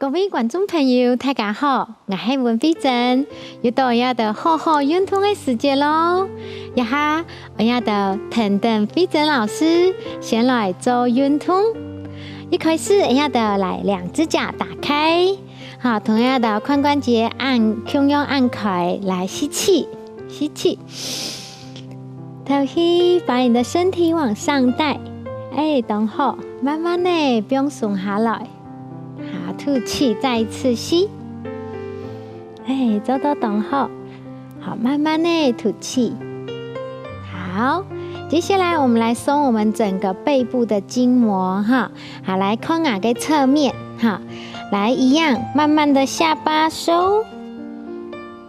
各位观众朋友，大家好，我是文菲珍，又到我的好好运动的时间咯。一下我的腾腾菲珍老师先来做运动。一开始我的来两只脚打开，好，同样的髋关节胸用按开来吸气，吸气，吐气，把你的身体往上带，等好，慢慢的不用松下来。好，吐气，再一次吸，做到等候，好，慢慢的吐气。好，接下来我们来松我们整个背部的筋膜哈。好，来看哪个侧面哈，来一样，慢慢的下巴收，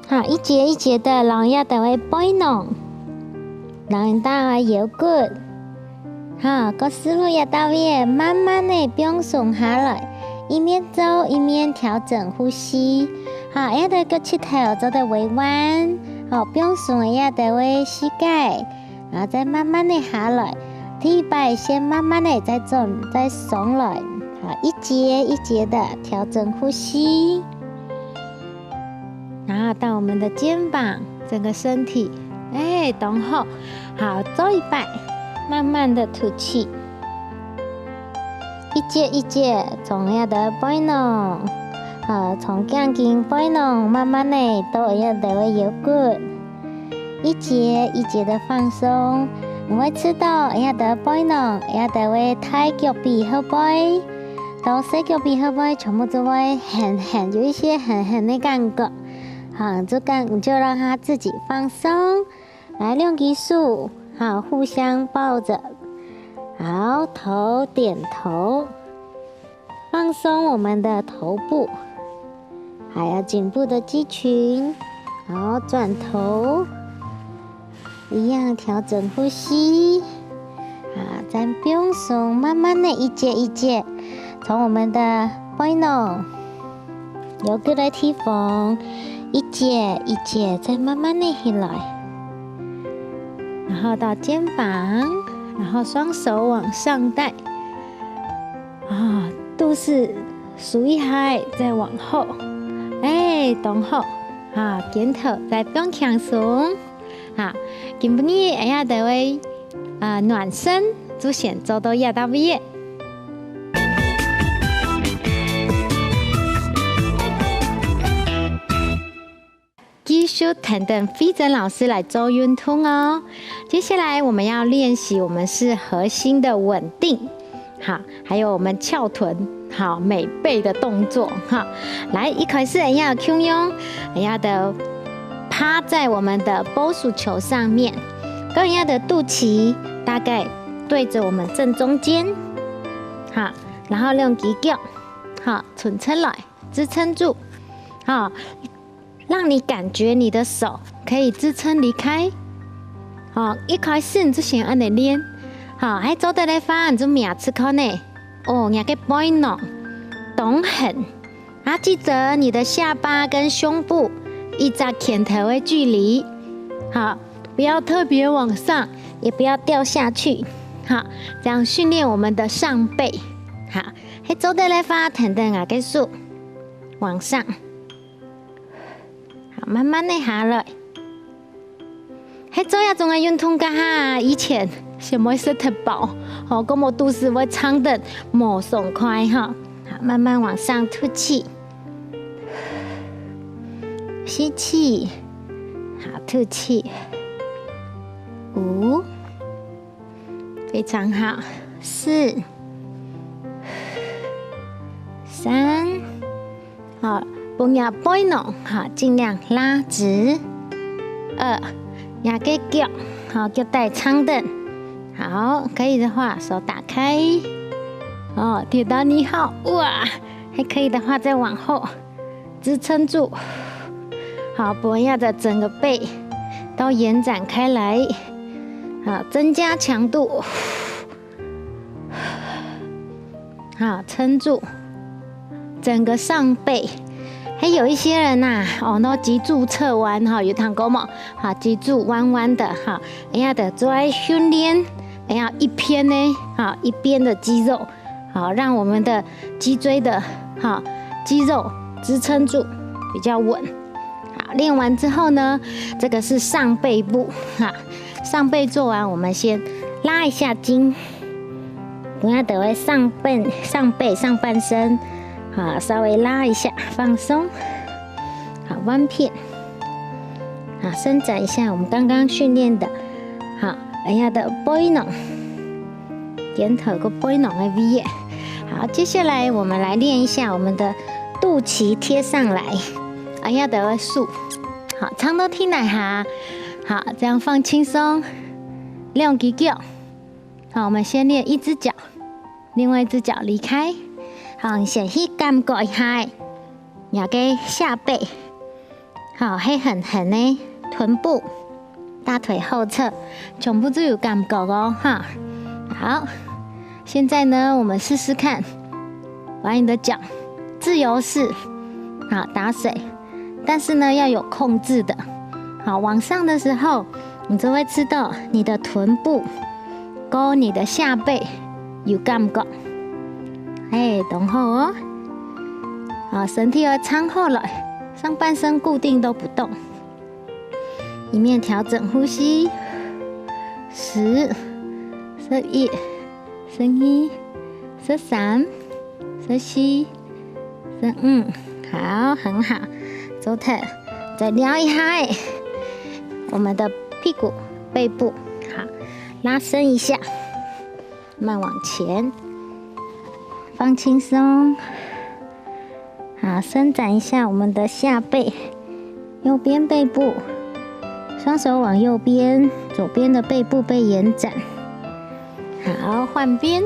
好，一节一节的，然后要等为背弄，让到腰骨，好，个思路也到位，慢慢的不用松下来。一面走一面调整呼吸，好，要的个膝头做的微弯，好，不用松，要的为膝盖，然后再慢慢的下来，第一摆先慢慢的再走，再松来，好，一节一节的调整呼吸，然后到我们的肩膀，整个身体，等候，好，做一摆，慢慢的吐气。一节一节，从要的背弄，从肩颈背弄，慢慢的到要的腰骨，一节一节的放松。你会知道要的背弄，要的为太脚臂后背，到小脚臂后背全部都会有一些很的感觉，好，就让它自己放松。来用技术，好，互相抱着。好，头点头，放松我们的头部，还有颈部的肌群。好，转头，一样调整呼吸。好，再不用松，慢慢的一节一节，从我们的背弄，腰骨的地方，一节一节，再慢慢的起来，然后到肩膀。然后双手往上带，肚子数一下，再往后，等后，点头，再不用强松，今天我要的为暖身，就先做到压到位。继续等等菲珍老师来做运动哦。接下来我们要练习，我们是核心的稳定，好，还有我们翘臀，好，美背的动作，好，来，一开始要要的趴在我们的波鼠球上面，跟要的肚脐大概对着我们正中间，好，然后用肌脚，好，存撑来支撑住，好。让你感觉你的手可以支撑离开，好，一开始你就先按你练，好，还做得来发，你就秒吃口呢，你个背弄，动很，记得你的下巴跟胸部一扎前头的距离，好，不要特别往上，也不要掉下去，好，这样训练我们的上背，好，还做得来发，等等个数往上。慢慢的下来，做一种的运动哈，以前是没吃太饱，咁我肚子会撑得冇爽快哈。好，慢慢往上吐气，吸气，好，吐气，5，非常好，4，3，好。不要背弄，好，尽量拉直。2，压个脚，好，脚带长的，好，可以的话手打开，铁达尼号，哇，还可以的话再往后支撑住，好，不要的整个背都延展开来，好，增加强度，好，撑住整个上背。还有一些人那脊柱侧弯有堂讲嘛，脊柱弯弯的的做爱训练，一边的肌肉，好，让我们的脊椎的肌肉支撑住，比较稳。好，练完之后呢，这个是上背部，哈，上背做完，我们先拉一下筋，等下等会上背、上半身，好，稍微拉一下，放松，好，弯片，好，伸展一下我们刚刚训练的，好，等下的 boino， 点头个 boino 的 V。好，接下来我们来练一下我们的肚脐贴上来，要得会竖，好，长头踢奶下，好，这样放轻松，两只脚，好，我们先练一只脚，另外一只脚离开，好，先去感觉一下，也给下背，好，黑狠狠的臀部、大腿后侧，全部都有感觉哦，哈，好。现在呢，我们试试看，把你的脚自由式，好打水，但是呢要有控制的，好往上的时候，你就会知道你的臀部跟你的下背有感觉，等好哦，好身体要撑好来，上半身固定都不动，一面调整呼吸，10、11。12、13、14、15，好，很好。左腿再撩一下，我们的屁股、背部，好，拉伸一下，慢往前，放轻松，好，伸展一下我们的下背，右边背部，双手往右边，左边的背部被延展。好，换边，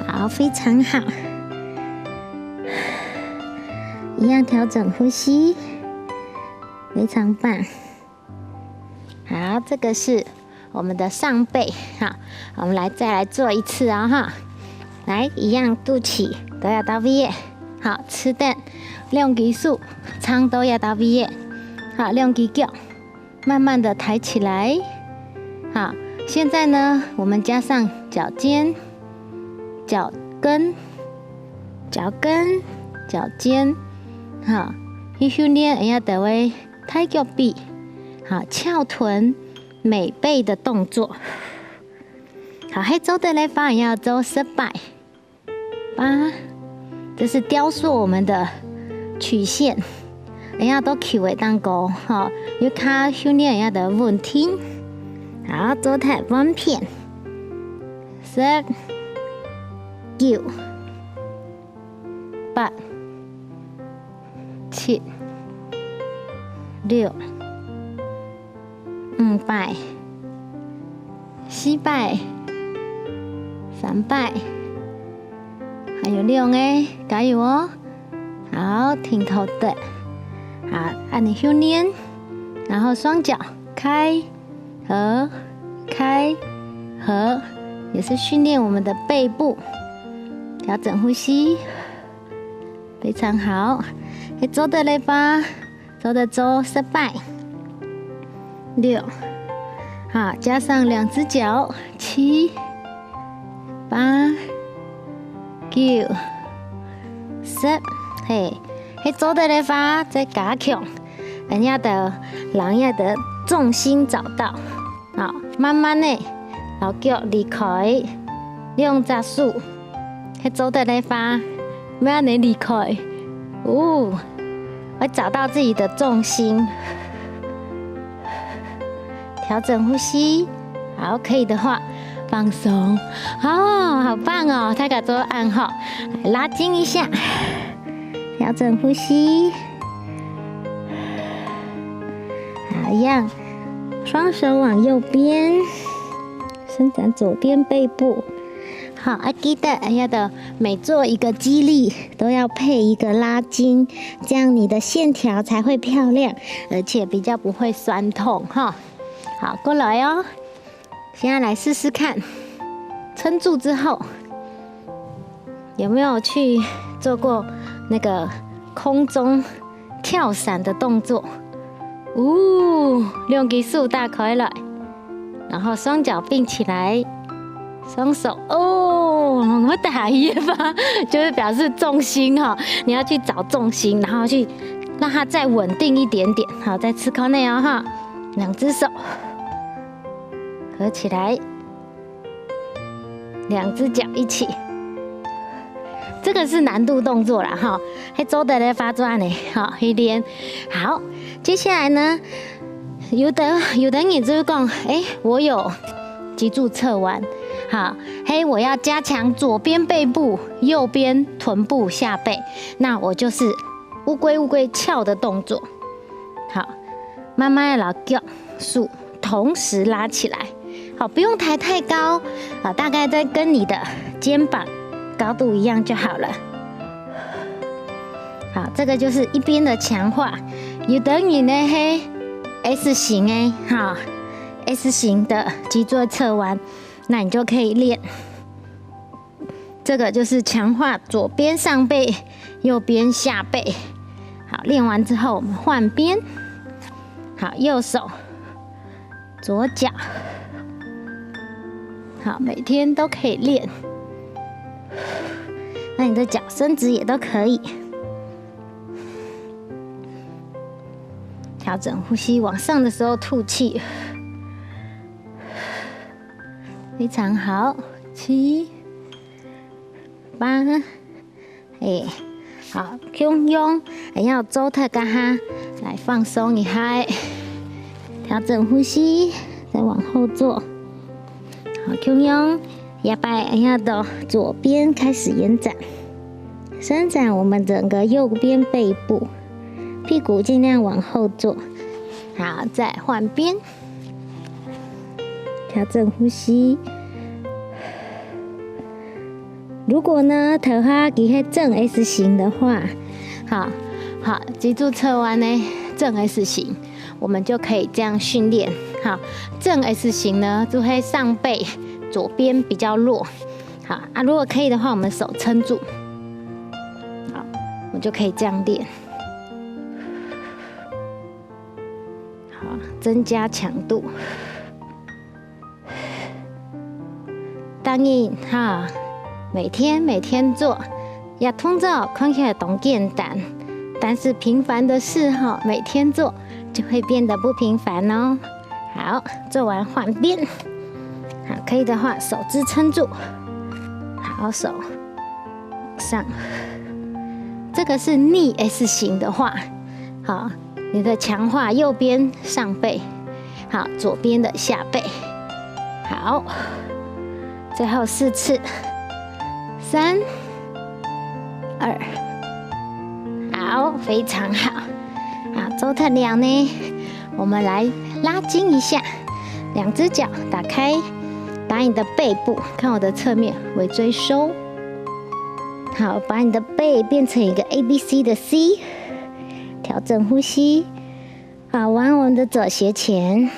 好，非常好，一样调整呼吸，非常棒。好，这个是我们的上背，好，我们再来做一次啊，哈，来，一样肚脐都要到 V， 好，吃蛋，两只手长都要到 V， 好，两只脚慢慢的抬起来，好。现在呢，我们加上脚尖、脚跟、脚尖，好，去训练要得位太脚臂，好，翘臀、美背的动作。好，还做的来法要做18、8，这是雕塑我们的曲线，要都起位当高，好，要卡训练要得稳定。好，左腿弯片，10、9、8、7、6、5擺、4擺、3擺，还有6個，加油哦！好，挺头的，好，按你训练，然后双脚开。合，开，合，也是训练我们的背部，调整呼吸，非常好。做的来吧，做的做18、6，好，加上2只脚，7、8、9、10，做的来吧，再加强，人家的重心找到，好，慢慢的，后脚离开，2只手，做得来吧，慢慢离开，我找到自己的重心，调整呼吸，好，可以的话放松，好棒哦，大家都按好，来拉筋一下，调整呼吸。一样，双手往右边，伸展左边背部。好，记得要的每做一个肌力都要配一个拉筋，这样你的线条才会漂亮，而且比较不会酸痛哈。好，过来哦，现在来试试看，撑住之后有没有去做过那个空中跳伞的动作？2只手打开来，然后双脚并起来，双手我打一吧，就是表示重心哈，你要去找重心，然后去让它再稳定一点点。好，在齿口内哦哈，两只手合起来，两只脚一起。这个是难度动作啦哈，还做得来发转呢，好，去练。好，接下来呢，有的人就是讲，我有脊柱侧弯。好，我要加强左边背部、右边臀部、下背，那我就是乌龟翘的动作。好，慢慢的老脚数，同时拉起来。好，不用抬太高啊，大概在跟你的肩膀高度一样就好了。好，这个就是一边的强化，有的人呢S 型好 S 型的脊椎侧弯。那你就可以练，这个就是强化左边上背、右边下背。好，练完之后我们换边。好，右手、左脚。好，每天都可以练。那你的脚伸直也都可以。调整呼吸，往上的时候吐气。非常好，7、8，好，胸用，要做它干哈，来放松一下，调整呼吸，再往后坐。好，胸用，要把要到左边开始延展，伸展我们整个右边背部，屁股尽量往后坐。好，再换边。调整呼吸。如果呢，头哈给它正 S 型的话，好，脊柱侧弯呢，正 S 型，我们就可以这样训练。好，正 S 型呢，就会上背左边比较弱。好啊，如果可以的话，我们手撑住，好，我就可以这样练。好，增加强度。当然每天做，也通照看起来都简单，但是平凡的事每天做就会变得不平凡哦。好，做完换边，好，可以的话手支撑住，好，手往上。这个是逆 S 型的话，好，你的强化右边上背，好，左边的下背，好。最后4次，3、2，好，非常好。好，周特两呢，我们来拉筋一下，两只脚打开，把你的背部，看我的侧面，尾椎收。好，把你的背变成一个 ABC 的 C， 调整呼吸。好，往我们的左斜前。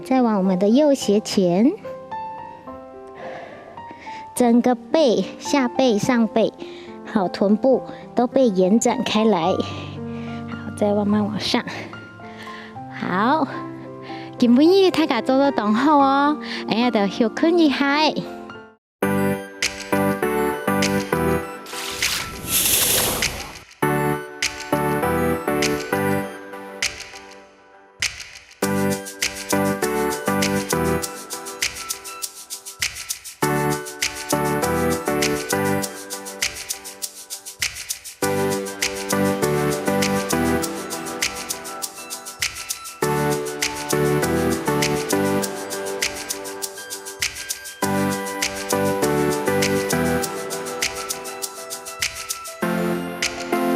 再往我们的右斜前，整个背、下背、上背，好，臀部都被延展开来。好，再慢慢往上。好，今晡日大家做得动好哦，就休困一下。